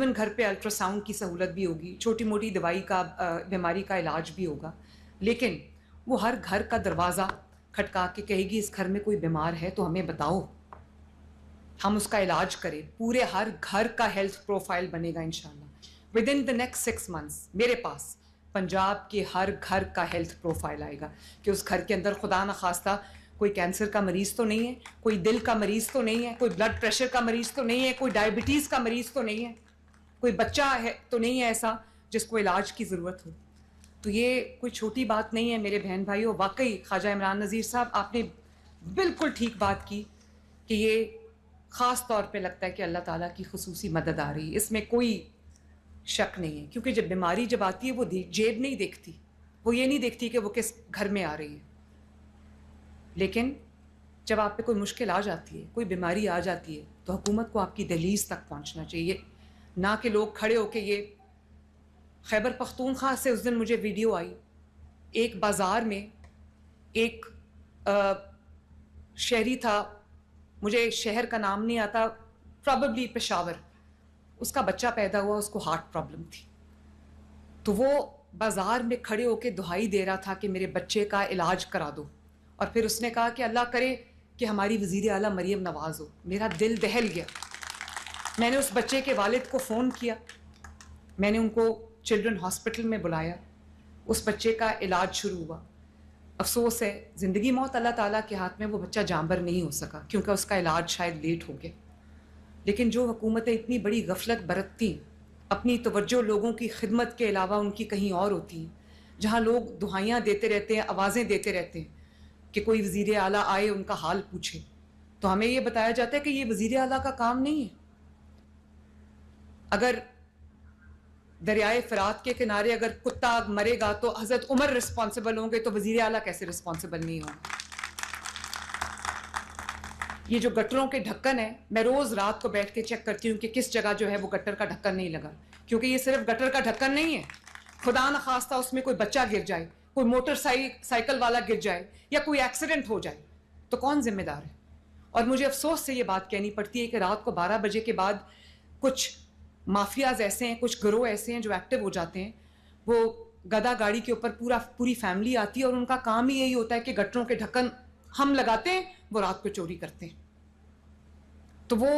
Even گھر پہ ultra sound کی سہولت بھی ہوگی, چھوٹی موٹی دوائی کا بیماری کا علاج بھی ہوگا. لیکن وہ ہر گھر کا دروازہ کھٹکا کے کہے گی اس گھر میں کوئی بیمار ہے تو ہمیں بتاؤ, ہم اس کا علاج کریں. پورے ہر گھر کا ہیلتھ پروفائل بنے گا انشاءاللہ. With in the next 6 months میرے پاس پنجاب کے ہر گھر کا ہیلتھ پروفائل آئے گا کہ اس گھر کے اندر خدا نخواستہ کوئی کینسر کا مریض تو نہیں ہے, کوئی دل کا مریض تو نہیں ہے, کوئی بلڈ پریشر کا مریض تو نہیں ہے, کوئی ڈائبٹیز کا مریض تو نہیں ہے, کوئی بچہ ہے تو نہیں ہے ایسا جس کو علاج کی ضرورت ہو. تو یہ کوئی چھوٹی بات نہیں ہے میرے بہن بھائیوں. واقعی خواجہ عمران نذیر صاحب آپ نے بالکل ٹھیک بات کی کہ یہ خاص طور پہ لگتا ہے کہ اللہ تعالیٰ کی خصوصی مدد آ رہی ہے, اس میں کوئی شک نہیں ہے. کیونکہ جب بیماری جب آتی ہے وہ جیب نہیں دیکھتی, وہ یہ نہیں دیکھتی کہ وہ کس گھر میں آ رہی ہے. لیکن جب آپ پہ کوئی مشکل آ جاتی ہے, کوئی بیماری آ جاتی ہے, تو حکومت کو آپ کی دہلیز تک پہنچنا چاہیے, نہ کہ لوگ کھڑے ہو کے. یہ خیبر پختونخوا سے اس دن مجھے ویڈیو آئی, ایک بازار میں ایک شہری تھا, مجھے شہر کا نام نہیں آتا, پرابیبلی پشاور, اس کا بچہ پیدا ہوا, اس کو ہارٹ پرابلم تھی. تو وہ بازار میں کھڑے ہو کے دہائی دے رہا تھا کہ میرے بچے کا علاج کرا دو. اور پھر اس نے کہا کہ اللہ کرے کہ ہماری وزیر اعلیٰ مریم نواز ہو. میرا دل دہل گیا. میں نے اس بچے کے والد کو فون کیا, میں نے ان کو چلڈرن ہاسپٹل میں بلایا, اس بچے کا علاج شروع ہوا. افسوس ہے زندگی موت اللہ تعالیٰ کے ہاتھ میں, وہ بچہ جانبر نہیں ہو سکا کیونکہ اس کا علاج شاید لیٹ ہو گیا. لیکن جو حکومتیں اتنی بڑی غفلت برتتی, اپنی توجہ لوگوں کی خدمت کے علاوہ ان کی کہیں اور ہوتی ہیں, جہاں لوگ دہائیاں دیتے رہتے ہیں, آوازیں دیتے رہتے ہیں کہ کوئی وزیر اعلیٰ آئے ان کا حال پوچھے, تو ہمیں یہ بتایا جاتا ہے کہ یہ وزیر اعلیٰ کا کام نہیں ہے. اگر دریائے فرات کے کنارے اگر کتا مرے گا تو حضرت عمر رسپانسبل ہوں گے, تو وزیر اعلیٰ کیسے رسپانسبل نہیں ہوں گے؟ یہ جو گٹروں کے ڈھکن ہے, میں روز رات کو بیٹھ کے چیک کرتی ہوں کہ کس جگہ جو ہے وہ گٹر کا ڈھکن نہیں لگا, کیونکہ یہ صرف گٹر کا ڈھکن نہیں ہے. خدا نخواستہ اس میں کوئی بچہ گر جائے, کوئی موٹر سائیکل والا گر جائے, یا کوئی ایکسیڈنٹ ہو جائے, تو کون ذمہ دار ہے؟ اور مجھے افسوس سے یہ بات کہنی پڑتی ہے کہ رات کو 12 بجے کے بعد کچھ مافیاز ایسے ہیں, کچھ گروہ ایسے ہیں جو ایکٹیو ہو جاتے ہیں. وہ گدا گاڑی کے اوپر پوری فیملی آتی ہے, اور ان کا کام ہی یہی ہوتا ہے کہ گٹروں کے ڈھکن ہم لگاتے ہیں, وہ رات کو چوری کرتے ہیں. تو وہ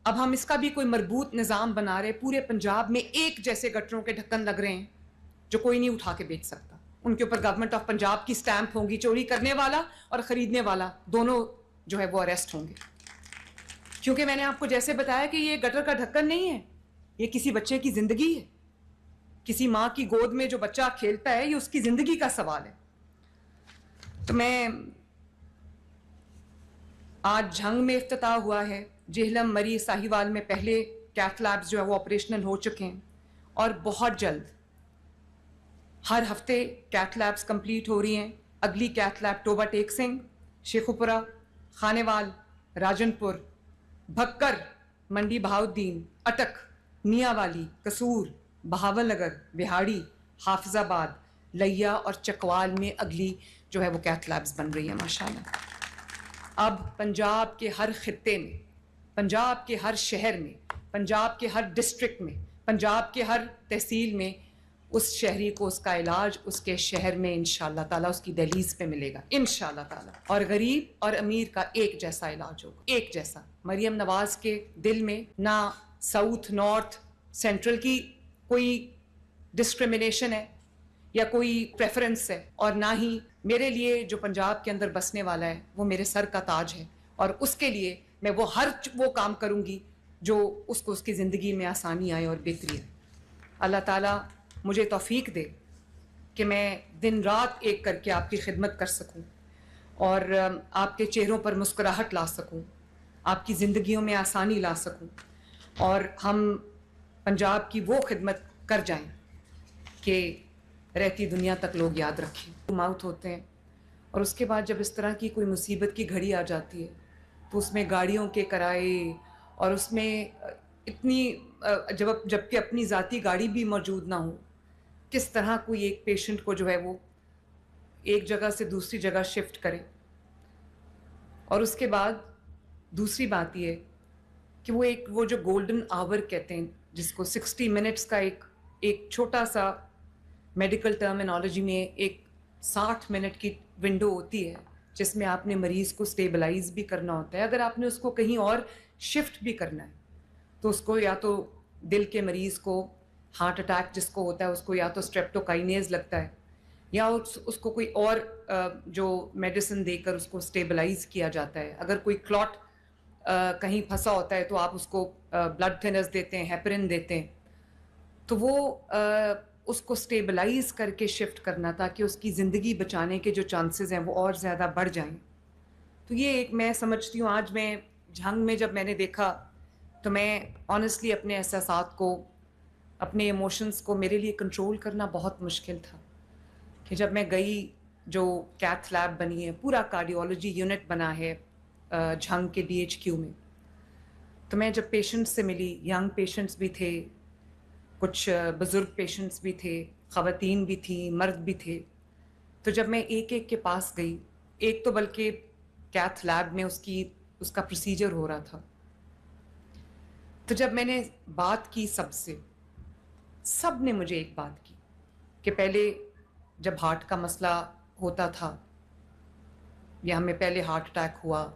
اب ہم اس کا بھی کوئی مربوط نظام بنا رہے, پورے پنجاب میں ایک جیسے گٹروں کے ڈھکن لگ رہے ہیں جو کوئی نہیں اٹھا کے بیچ سکتا. ان کے اوپر گورنمنٹ آف پنجاب کی سٹیمپ ہوگی, چوری کرنے والا اور خریدنے والا دونوں جو ہے وہ اریسٹ ہوں گے. کیونکہ میں نے آپ کو جیسے بتایا کہ یہ گٹر کا ڈھکن نہیں ہے, یہ کسی بچے کی زندگی ہے. کسی ماں کی گود میں جو بچہ کھیلتا ہے, یہ اس کی زندگی کا سوال ہے. تو میں آج جھنگ میں افتتاح ہوا ہے, جہلم, مری, ساہیوال میں پہلے کیتھ لیبز جو ہے وہ آپریشنل ہو چکے ہیں, اور بہت جلد ہر ہفتے کیتھ لیبز کمپلیٹ ہو رہی ہیں. اگلی کیتھ لیب ٹوبہ ٹیک سنگھ, شیخوپورہ, خانیوال, راجن پور, بھکر, منڈی بہاؤدین, اٹک, میاں والی, قصور, بہاول نگر, بہاڑی, حافظ آباد, لیا اور چکوال میں اگلی جو ہے وہ کیتھ لیبز بن رہی ہیں ماشاءاللہ. اب پنجاب کے ہر خطے میں, پنجاب کے ہر شہر میں, پنجاب کے ہر ڈسٹرکٹ میں, پنجاب کے ہر تحصیل میں اس شہری کو اس کا علاج اس کے شہر میں انشاءاللہ تعالیٰ اس کی دہلیز پہ ملے گا انشاءاللہ تعالیٰ. اور غریب اور امیر کا ایک جیسا علاج ہوگا, ایک جیسا. مریم نواز کے دل میں نہ ساؤتھ, نارتھ, سینٹرل کی کوئی ڈسکرمنیشن ہے یا کوئی پریفرنس ہے, اور نہ ہی میرے لیے جو پنجاب کے اندر بسنے والا ہے وہ میرے سر کا تاج ہے, اور اس کے لیے میں وہ کام کروں گی جو اس کو اس کی زندگی میں آسانی آئے اور بہتری آئے. اللہ تعالیٰ مجھے توفیق دے کہ میں دن رات ایک کر کے آپ کی خدمت کر سکوں, اور آپ کے چہروں پر مسکراہٹ لا سکوں, آپ کی زندگیوں میں آسانی لا سکوں, اور ہم پنجاب کی وہ خدمت کر جائیں کہ رہتی دنیا تک لوگ یاد رکھیں. موت ہوتے ہیں, اور اس کے بعد جب اس طرح کی کوئی مصیبت کی گھڑی آ جاتی ہے تو اس میں گاڑیوں کے کرائے, اور اس میں اتنی جب کہ اپنی ذاتی گاڑی بھی موجود نہ ہو, کس طرح کوئی ایک پیشنٹ کو جو ہے وہ ایک جگہ سے دوسری جگہ شفٹ کرے. اور اس کے بعد دوسری بات یہ کہ وہ جو گولڈن آور کہتے ہیں جس کو 60 منٹس کا ایک چھوٹا سا میڈیکل ٹرمینالوجی میں ایک 60 منٹ کی ونڈو ہوتی ہے جس میں آپ نے مریض کو سٹیبلائز بھی کرنا ہوتا ہے. اگر آپ نے اس کو کہیں اور شفٹ بھی کرنا ہے تو اس کو یا تو دل کے مریض کو ہارٹ اٹیک جس کو ہوتا ہے اس کو یا تو اسٹریپٹوکائنیز لگتا ہے یا اس کو کوئی اور جو میڈیسن دے کر اس کو سٹیبلائز کیا جاتا ہے. اگر کوئی کلاٹ کہیں پھنسا ہوتا ہے تو آپ اس کو بلڈ تھنرز دیتے ہیں, ہیپرین دیتے ہیں, تو وہ اس کو سٹیبلائز کر کے شفٹ کرنا تاکہ اس کی زندگی بچانے کے جو چانسز ہیں وہ اور زیادہ بڑھ جائیں. تو یہ ایک میں سمجھتی ہوں آج میں جھنگ میں جب میں نے دیکھا تو میں آنیسٹلی اپنے احساسات کو, اپنے ایموشنز کو, میرے لیے کنٹرول کرنا بہت مشکل تھا کہ جب میں گئی جو کیتھ لیب بنی ہے, پورا کارڈیولوجی یونٹ بنا ہے جھنگ کے DHQ میں, تو میں جب پیشنٹس سے ملی, ینگ پیشنٹس بھی تھے, کچھ بزرگ پیشنٹس بھی تھے, خواتین بھی تھیں, مرد بھی تھے, تو جب میں ایک ایک کے پاس گئی, ایک تو بلکہ کیتھ لیب میں اس کا پروسیجر ہو رہا تھا, تو جب میں نے بات کی سب نے مجھے ایک بات کی کہ پہلے جب ہارٹ کا مسئلہ ہوتا تھا یا ہمیں پہلے ہارٹ اٹیک ہوا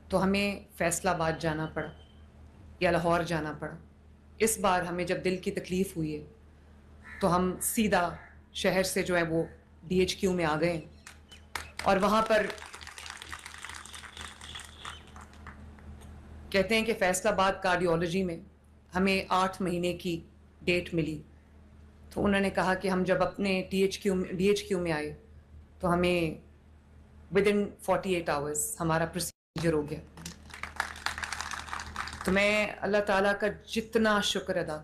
تو ہمیں فیصل آباد جانا پڑا یا لاہور جانا پڑا. اس بار ہمیں جب دل کی تکلیف ہوئی ہے تو ہم سیدھا شہر سے جو ہے وہ DHQ میں آ گئے اور وہاں پر کہتے ہیں کہ فیصل آباد کارڈیولوجی میں ہمیں 8 مہینے کی ڈیٹ ملی. تو انہوں نے کہا کہ ہم جب اپنے DHQ میں آئے تو ہمیں within 48 hours ہمارا پروسیجر ہو گیا. تو میں اللہ تعالیٰ کا جتنا شکر ادا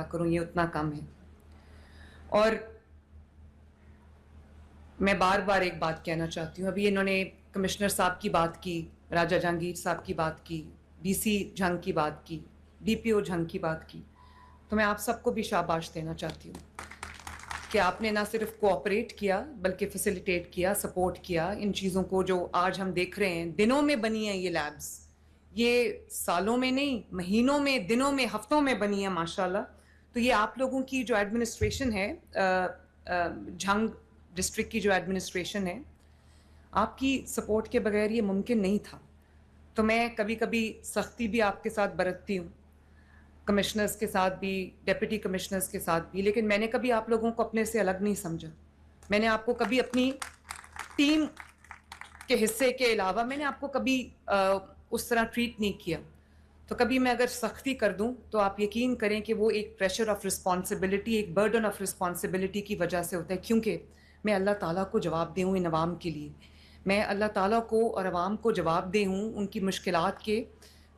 کروں یہ اتنا کم ہے. اور میں بار بار ایک بات کہنا چاہتی ہوں, ابھی انہوں نے کمشنر صاحب کی بات کی, راجہ جہانگیر صاحب کی بات کی, DC جھنگ کی بات کی, DPO جھنگ کی بات کی, تو میں آپ سب کو بھی شاباش دینا چاہتی ہوں کہ آپ نے نہ صرف کوآپریٹ کیا بلکہ فیسیلیٹیٹ کیا, سپورٹ کیا ان چیزوں کو جو آج ہم دیکھ رہے ہیں. دنوں میں بنی ہیں یہ لیبز, یہ سالوں میں نہیں, مہینوں میں, دنوں میں, ہفتوں میں بنی ہیں ماشاءاللہ. تو یہ آپ لوگوں کی جو ایڈمنسٹریشن ہے, جھنگ ڈسٹرکٹ کی جو ایڈمنسٹریشن ہے, آپ کی سپورٹ کے بغیر یہ ممکن نہیں تھا. تو میں کبھی کبھی سختی بھی آپ کے ساتھ برتتی ہوں, کمشنرز کے ساتھ بھی, ڈپٹی کمشنرز کے ساتھ بھی, لیکن میں نے کبھی آپ لوگوں کو اپنے سے الگ نہیں سمجھا. میں نے آپ کو کبھی اپنی ٹیم کے حصے کے علاوہ میں نے آپ کو کبھی اس طرح ٹریٹ نہیں کیا. تو کبھی میں اگر سختی کر دوں تو آپ یقین کریں کہ وہ ایک پریشر آف رسپانسبلٹی, ایک برڈن آف رسپانسبلٹی کی وجہ سے ہوتا ہے, کیونکہ میں اللہ تعالیٰ کو جواب دے ہوں ان عوام کے لیے. میں اللہ تعالیٰ کو اور عوام کو جواب دے ہوں ان کی مشکلات کے.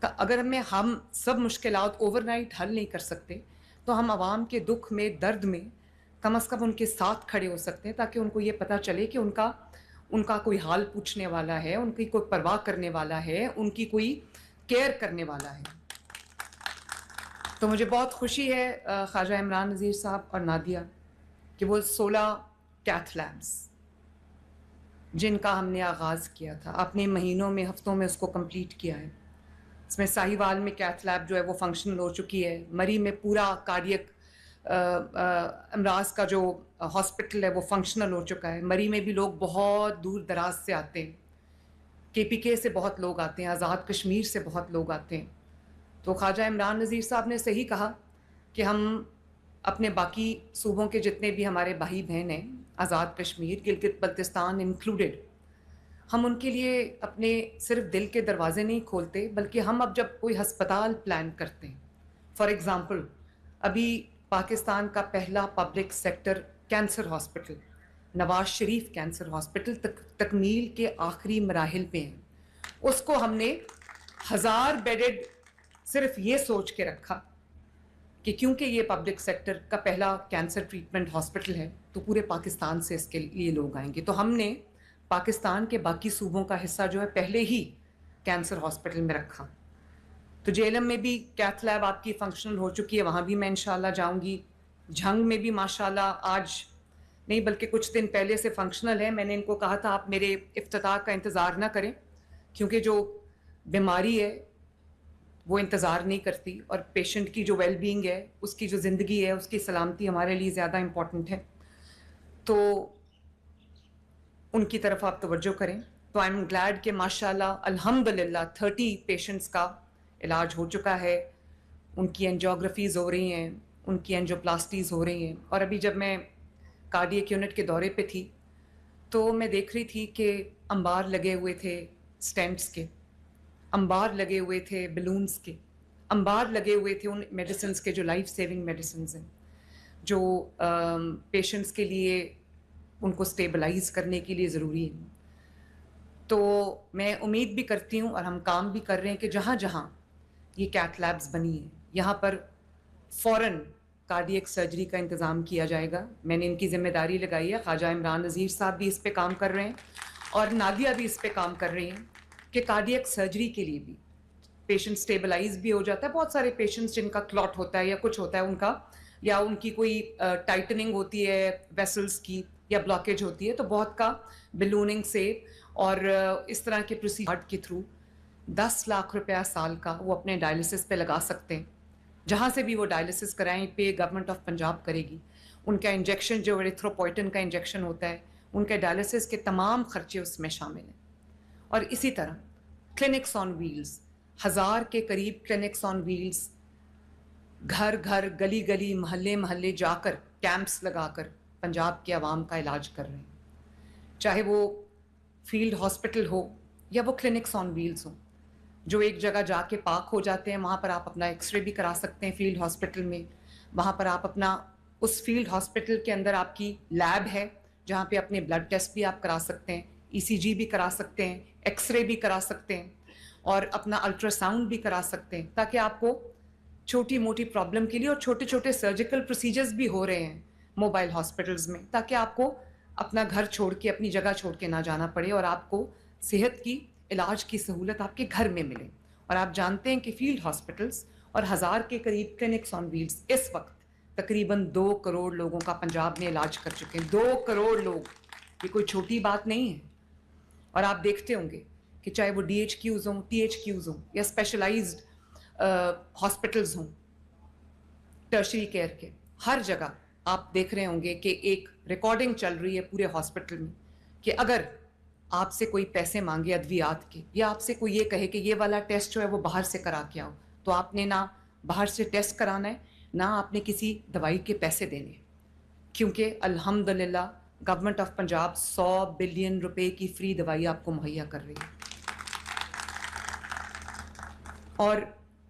اگر ہم سب مشکلات اوور نائٹ حل نہیں کر سکتے تو ہم عوام کے دکھ میں, درد میں کم از کم ان کے ساتھ کھڑے ہو سکتے ہیں, تاکہ ان کو یہ پتہ چلے کہ ان کا کوئی حال پوچھنے والا ہے, ان کی کوئی پرواہ کرنے والا ہے, ان کی کوئی کیئر کرنے والا ہے. تو مجھے بہت خوشی ہے خواجہ عمران نذیر صاحب اور نادیہ کہ وہ 16 کیتھ لیبس جن کا ہم نے آغاز کیا تھا, اپنے مہینوں میں, ہفتوں میں اس کو کمپلیٹ کیا ہے. اس میں ساہیوال میں کیتھ لیب جو ہے وہ فنکشنل ہو چکی ہے, مری میں پورا کارڈیک امراض کا جو ہاسپٹل ہے وہ فنکشنل ہو چکا ہے. مری میں بھی لوگ بہت دور دراز سے آتے ہیں, KPK سے بہت لوگ آتے ہیں, آزاد کشمیر سے بہت لوگ آتے ہیں. تو خواجہ عمران نذیر صاحب نے صحیح کہا کہ ہم اپنے باقی صوبوں کے جتنے بھی ہمارے بھائی بہن ہیں, آزاد کشمیر, گلگت بلتستان انکلوڈیڈ, ہم ان کے لیے اپنے صرف دل کے دروازے نہیں کھولتے, بلکہ ہم اب جب کوئی ہسپتال پلان کرتے ہیں, فار ایگزامپل ابھی پاکستان کا پہلا public sector cancer hospital, Nawaz Sharif cancer hospital, تکمیل کے آخری مراحل پہ ہیں. اس کو ہم نے 1000 بیڈڈ صرف یہ سوچ کے رکھا کہ کیونکہ یہ پبلک سیکٹر کا پہلا کینسر ٹریٹمنٹ ہاسپٹل ہے تو پورے پاکستان سے اس کے لیے لوگ آئیں گے. تو ہم نے پاکستان کے باقی صوبوں کا حصہ جو ہے پہلے ہی کینسر ہاسپٹل میں رکھا. تو جیلم میں بھی کیتھ لیب آپ کی فنکشنل ہو چکی ہے, وہاں بھی میں انشاءاللہ جاؤں گی. جھنگ میں بھی ماشاءاللہ آج نہیں بلکہ کچھ دن پہلے سے فنکشنل ہے. میں نے ان کو کہا تھا آپ میرے افتتاح کا انتظار نہ کریں, کیونکہ جو بیماری ہے وہ انتظار نہیں کرتی, اور پیشنٹ کی جو ویل بینگ ہے, اس کی جو زندگی ہے, اس کی سلامتی ہمارے لیے زیادہ امپورٹنٹ ہے. تو ان کی طرف آپ توجہ کریں. تو آئی ایم گلیڈ کہ ماشاءاللہ الحمدللہ 30 پیشنٹس کا علاج ہو چکا ہے, ان کی انجیوگرافیز ہو رہی ہیں, ان کی انجیوپلاسٹیز ہو رہی ہیں. اور ابھی جب میں کارڈیک یونٹ کے دورے پہ تھی تو میں دیکھ رہی تھی کہ انبار لگے ہوئے تھے اسٹینٹس کے, انبار لگے ہوئے تھے بلونز کے, انبار لگے ہوئے تھے ان میڈیسنز کے جو لائف سیونگ میڈیسنز ہیں, جو پیشنٹس کے لیے ان کو سٹیبلائز کرنے کے لیے ضروری ہے. تو میں امید بھی کرتی ہوں اور ہم کام بھی کر رہے ہیں کہ جہاں جہاں یہ کیتھ لیبز بنی ہیں یہاں پر فوراً کارڈیک سرجری کا انتظام کیا جائے گا. میں نے ان کی ذمہ داری لگائی ہے, خواجہ عمران نذیر صاحب بھی اس پہ کام کر رہے ہیں اور نادیہ بھی اس پہ کام کر رہی ہیں کہ کارڈیک سرجری کے لیے بھی پیشنٹ سٹیبلائز بھی ہو جاتا ہے. بہت سارے پیشنٹس جن کا کلوٹ ہوتا ہے یا کچھ ہوتا ہے ان کا, یا ان کی کوئی ٹائٹننگ ہوتی ہے ویسلز کی یا بلاکیج ہوتی ہے, تو بہت کا بلوننگ سے اور اس طرح کے پروسیجر کے تھرو 10 لاکھ روپیہ سال کا وہ اپنے ڈائلسس پہ لگا سکتے ہیں. جہاں سے بھی وہ ڈائلسس کرائیں پہ گورنمنٹ آف پنجاب کرے گی. ان کا انجیکشن جو ایریتھروپوئٹن کا انجیکشن ہوتا ہے, ان کے ڈائلسس کے تمام خرچے اس میں شامل ہیں. اور اسی طرح کلینکس آن ویلز, 1000 کے قریب کلینکس آن ویلز گھر گھر گلی گلی محلے محلے جا کر کیمپس لگا کر پنجاب کے عوام کا علاج کر رہے ہیں. چاہے وہ فیلڈ ہاسپٹل ہو یا وہ کلینکس آن ویلز ہوں, جو ایک جگہ جا کے پاک ہو جاتے ہیں, وہاں پر آپ اپنا ایکس رے بھی کرا سکتے ہیں فیلڈ ہاسپٹل میں. وہاں پر آپ اپنا اس فیلڈ ہاسپٹل کے اندر آپ کی لیب ہے جہاں پہ اپنے بلڈ ٹیسٹ بھی آپ کرا سکتے ہیں, ای سی جی بھی کرا سکتے ہیں, ایکس رے بھی کرا سکتے ہیں اور اپنا الٹرا ساؤنڈ بھی کرا سکتے ہیں, تاکہ آپ کو چھوٹی موٹی پرابلم کے لیے, اور چھوٹے چھوٹے سرجیکل پروسیجرز بھی ہو رہے ہیں موبائل ہاسپٹلز میں, تاکہ آپ کو اپنا گھر چھوڑ کے اپنی جگہ چھوڑ کے نہ جانا پڑے اور آپ کو صحت کی علاج کی سہولت آپ کے گھر میں ملے. اور آپ جانتے ہیں کہ فیلڈ ہاسپٹلز اور 1000 کے قریب کلینکس آن ویلز اس وقت تقریباً 2 کروڑ لوگوں کا پنجاب میں علاج کر چکے ہیں. 2 کروڑ لوگ, یہ کوئی چھوٹی بات نہیں ہے. اور آپ دیکھتے ہوں گے کہ چاہے وہ ڈی ایچ کیوز ہوں, ٹی ایچ کیوز ہوں یا اسپیشلائزڈ ہاسپٹلز ہوں ٹرشری کیئر کے, ہر جگہ آپ دیکھ رہے ہوں گے کہ ایک ریکارڈنگ چل رہی ہے پورے ہاسپٹل میں کہ اگر آپ سے کوئی پیسے مانگے ادویات کے, یا آپ سے کوئی یہ کہے کہ یہ والا ٹیسٹ جو ہے وہ باہر سے کرا کے آؤ, تو آپ نے نہ باہر سے ٹیسٹ کرانا ہے, نہ آپ نے کسی دوائی کے پیسے دینے ہیں, کیونکہ الحمدللہ گورنمنٹ آف پنجاب 100 بلین روپے کی فری دوائی آپ کو مہیا کر رہی ہے. اور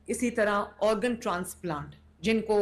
اسی طرح آرگن ٹرانسپلانٹ, جن کو